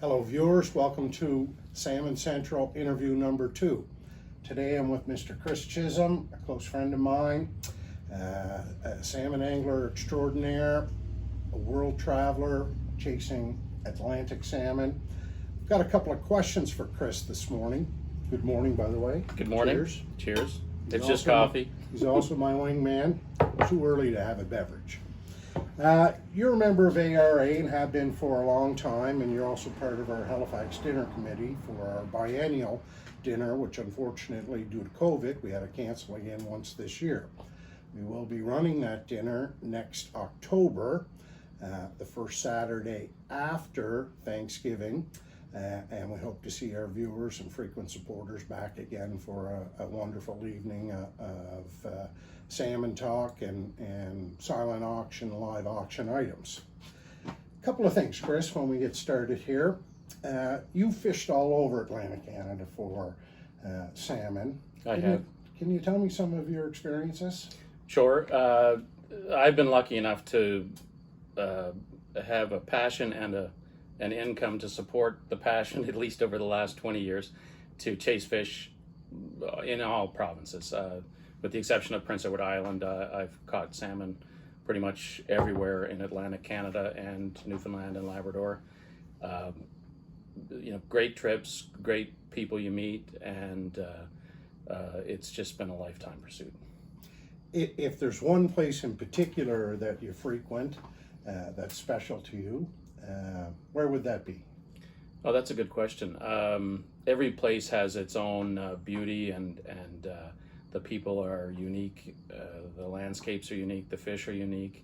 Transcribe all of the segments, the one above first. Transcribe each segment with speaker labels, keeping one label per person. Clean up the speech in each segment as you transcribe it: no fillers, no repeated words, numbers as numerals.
Speaker 1: Hello viewers, welcome to Salmon Central interview number 2. Today I'm with Mr. Chris Chisholm, a close friend of mine, a salmon angler extraordinaire, a world traveler chasing Atlantic salmon. I've got a couple of questions for Chris this morning. Good morning, by the way.
Speaker 2: Good morning.
Speaker 1: Cheers.
Speaker 2: Cheers. It's just coffee.
Speaker 1: He's also my wingman. Too early to have a beverage. You're a member of ARA and have been for a long time, and you're also part of our Halifax dinner committee for our biennial dinner, which unfortunately due to COVID we had to cancel again once this year. We will be running that dinner next October, the first Saturday after Thanksgiving, and we hope to see our viewers and frequent supporters back again for a wonderful evening of salmon talk and silent auction, live auction items. A couple of things, Chris, when we get started here. You fished all over Atlantic Canada for salmon.
Speaker 2: I have.
Speaker 1: Can you tell me some of your experiences?
Speaker 2: Sure. I've been lucky enough to have a passion and an income to support the passion, at least over the last 20 years, to chase fish in all provinces. With the exception of Prince Edward Island, I've caught salmon pretty much everywhere in Atlantic Canada and Newfoundland and Labrador. Great trips, great people you meet, and it's just been a lifetime pursuit.
Speaker 1: If there's one place in particular that you frequent that's special to you, where would that be?
Speaker 2: Oh, that's a good question. Every place has its own beauty, and the people are unique. The landscapes are unique. The fish are unique.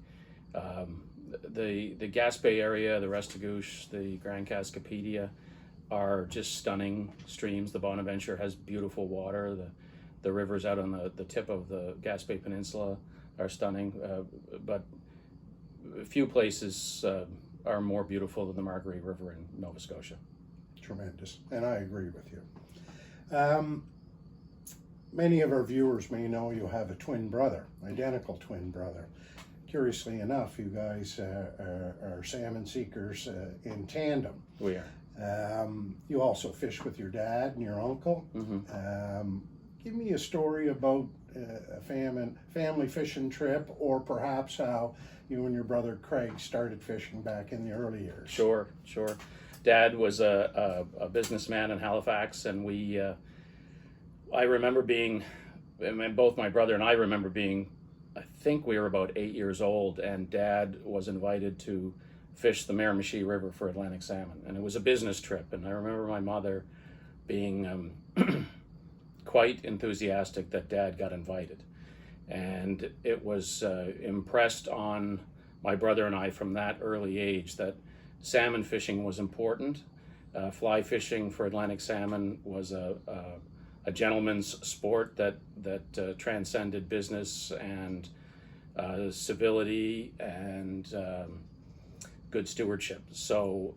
Speaker 2: The Gaspé area, the Restigouche, the Grand Cascapedia are just stunning streams. The Bonaventure has beautiful water. The rivers out on the tip of the Gaspé Peninsula are stunning. But a few places are more beautiful than the Margaree River in Nova Scotia.
Speaker 1: Tremendous, and I agree with you. Many of our viewers may know you have a twin brother, identical twin brother. Curiously enough, you guys are salmon seekers in tandem.
Speaker 2: We are.
Speaker 1: You also fish with your dad and your uncle.
Speaker 2: Mm-hmm.
Speaker 1: Give me a story about a family fishing trip, or perhaps how you and your brother Craig started fishing back in the early years.
Speaker 2: Sure. Dad was a businessman in Halifax, and I remember being, both my brother and I remember being, I think we were about 8 years old, and Dad was invited to fish the Miramichi River for Atlantic salmon, and it was a business trip. And I remember my mother being quite enthusiastic that Dad got invited, and it was impressed on my brother and I from that early age that salmon fishing was important. Fly fishing for Atlantic salmon was a gentleman's sport that transcended business and civility and good stewardship. So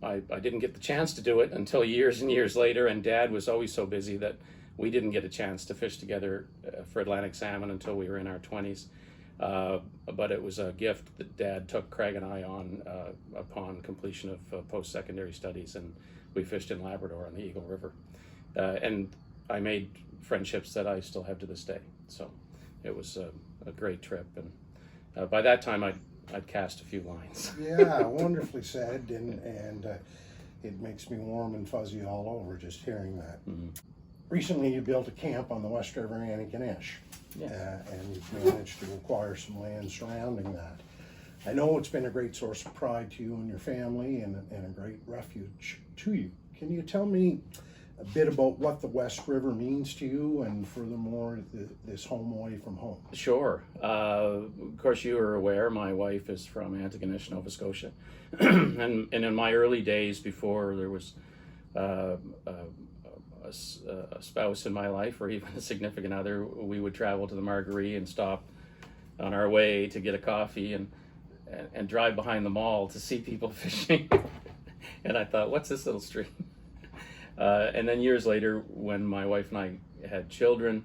Speaker 2: I didn't get the chance to do it until years and years later, and Dad was always so busy that we didn't get a chance to fish together for Atlantic salmon until we were in our 20s. But it was a gift that Dad took Craig and I on upon completion of post-secondary studies, and we fished in Labrador on the Eagle River. And I made friendships that I still have to this day. So it was a great trip, and by that time I'd cast a few lines.
Speaker 1: Yeah, wonderfully said, and it makes me warm and fuzzy all over just hearing that.
Speaker 2: Mm-hmm.
Speaker 1: Recently you built a camp on the West River Antigonish,
Speaker 2: Yes.
Speaker 1: And you've managed to acquire some land surrounding that. I know it's been a great source of pride to you and your family, and a great refuge to you. Can you tell me a bit about what the West River means to you, and furthermore, this home away from home?
Speaker 2: Sure. Of course, you are aware my wife is from Antigonish, Nova Scotia, and in my early days, before there was a spouse in my life, or even a significant other, we would travel to the Margaree and stop on our way to get a coffee and drive behind the mall to see people fishing. And I thought, what's this little stream? And then years later, when my wife and I had children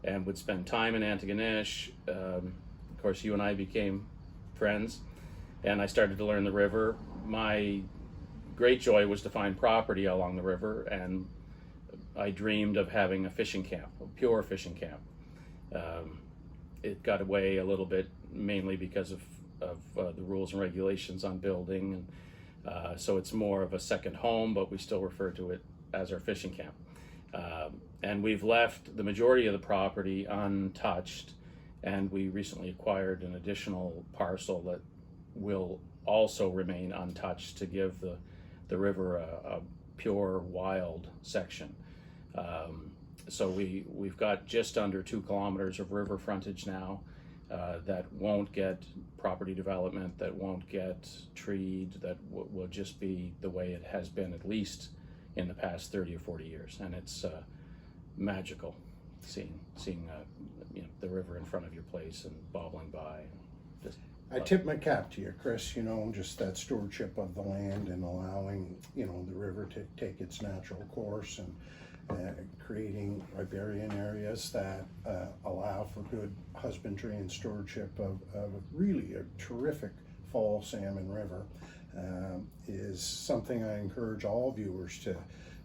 Speaker 2: and would spend time in Antigonish, of course, you and I became friends, and I started to learn the river. My great joy was to find property along the river, and I dreamed of having a fishing camp, a pure fishing camp. It got away a little bit, mainly because of the rules and regulations on building, and so it's more of a second home, but we still refer to it as our fishing camp. And we've left the majority of the property untouched, and we recently acquired an additional parcel that will also remain untouched to give the river a pure wild section. So we've got just under 2 kilometers of river frontage now that won't get property development, that won't get treed, that will just be the way it has been, at least in the past 30 or 40 years. And it's magical seeing the river in front of your place and bobbling by.
Speaker 1: I tip my cap to you, Chris, just that stewardship of the land and allowing, the river to take its natural course, and creating riparian areas that allow for good husbandry and stewardship of really a terrific fall salmon river is something I encourage all viewers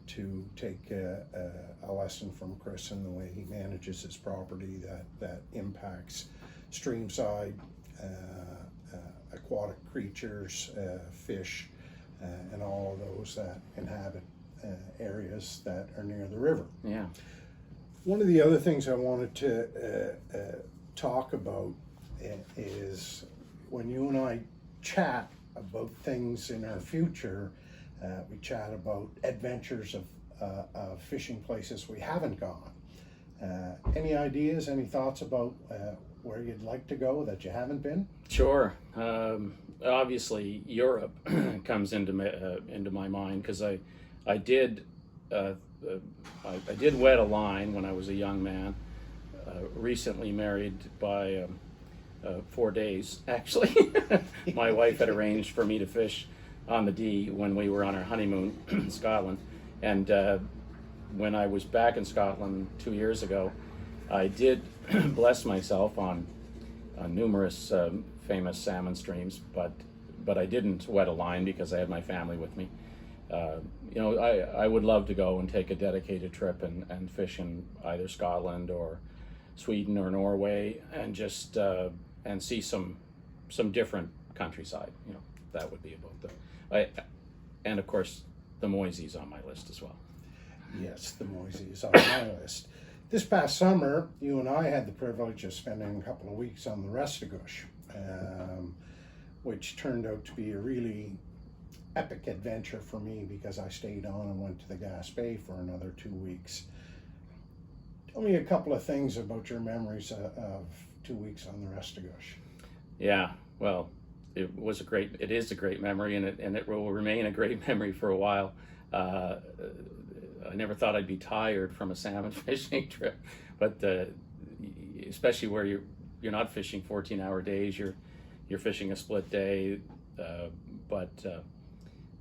Speaker 1: to take a lesson from Chris in the way he manages his property that impacts streamside, aquatic creatures, fish, and all of those that inhabit areas that are near the river.
Speaker 2: Yeah.
Speaker 1: One of the other things I wanted to talk about is when you and I chat about things in our future, we chat about adventures of fishing places we haven't gone. Any ideas, any thoughts about where you'd like to go that you haven't been?
Speaker 2: Sure. Obviously, Europe comes into my mind, because I did wet a line when I was a young man. Recently married by 4 days, actually. My wife had arranged for me to fish on the Dee when we were on our honeymoon in Scotland. And when I was back in Scotland 2 years ago, I did bless myself on numerous famous salmon streams, but I didn't wet a line because I had my family with me. I would love to go and take a dedicated trip and fish in either Scotland or Sweden or Norway, and just and see some different countryside. That would be about and of course the Moisey's on my list as well.
Speaker 1: Yes, the Moisey is on my list. This past summer, you and I had the privilege of spending a couple of weeks on the Restigouche, which turned out to be a really epic adventure for me, because I stayed on and went to the Gaspé for another 2 weeks. Tell me a couple of things about your memories of 2 weeks on the Restigouche.
Speaker 2: Yeah, well, it is a great memory, and it will remain a great memory for a while. I never thought I'd be tired from a salmon fishing trip, but especially where you're not fishing 14-hour days, you're fishing a split day, but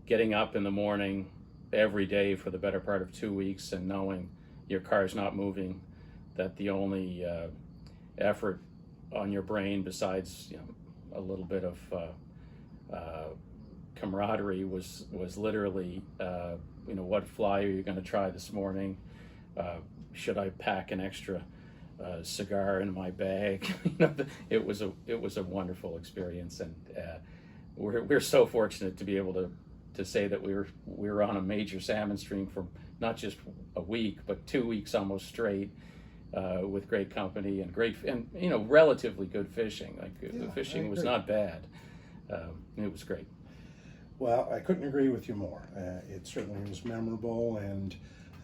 Speaker 2: getting up in the morning every day for the better part of 2 weeks and knowing your car's not moving, that the only effort on your brain besides a little bit of camaraderie was literally what fly are you going to try this morning? Should I pack an extra cigar in my bag? It was a wonderful experience, and we're so fortunate to be able to say that we were on a major salmon stream for not just a week but 2 weeks almost straight, with great company and relatively good fishing. The fishing was not bad. It was great.
Speaker 1: Well, I couldn't agree with you more. It certainly was memorable, and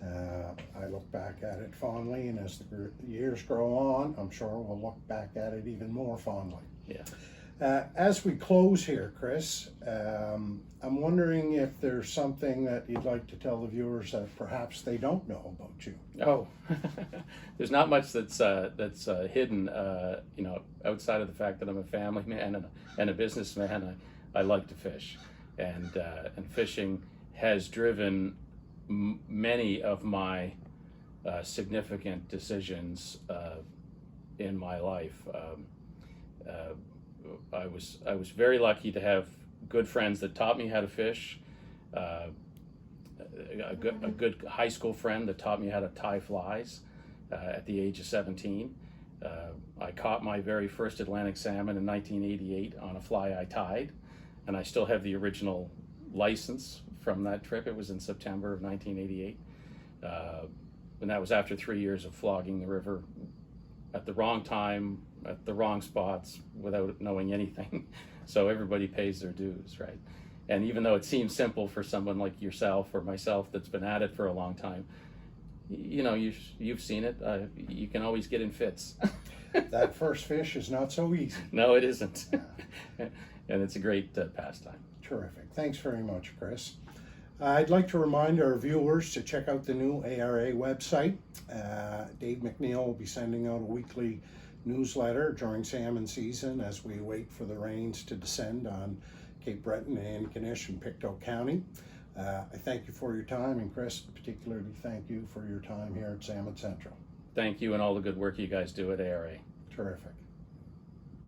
Speaker 1: I look back at it fondly, and as the years grow on, I'm sure we'll look back at it even more fondly.
Speaker 2: Yeah.
Speaker 1: As we close here, Chris, I'm wondering if there's something that you'd like to tell the viewers that perhaps they don't know about you.
Speaker 2: Oh, there's not much that's hidden, outside of the fact that I'm a family man and a businessman. I like to fish, and fishing has driven many of my significant decisions in my life. I was very lucky to have good friends that taught me how to fish. a good high school friend that taught me how to tie flies at the age of 17. I caught my very first Atlantic salmon in 1988 on a fly I tied, and I still have the original license from that trip. It was in September of 1988, and that was after 3 years of flogging the river at the wrong time, at the wrong spots, without knowing anything. So everybody pays their dues, right? And even though it seems simple for someone like yourself or myself that's been at it for a long time, you know, you've seen it. You can always get in fits.
Speaker 1: That first fish is not so easy.
Speaker 2: No, it isn't. And it's a great pastime.
Speaker 1: Terrific. Thanks very much, Chris. I'd like to remind our viewers to check out the new ARA website. Dave McNeil will be sending out a weekly newsletter during salmon season as we wait for the rains to descend on Cape Breton and Kanish and Pictou County. I thank you for your time, and Chris, particularly thank you for your time here at Salmon Central.
Speaker 2: Thank you and all the good work you guys do at ARA.
Speaker 1: Terrific.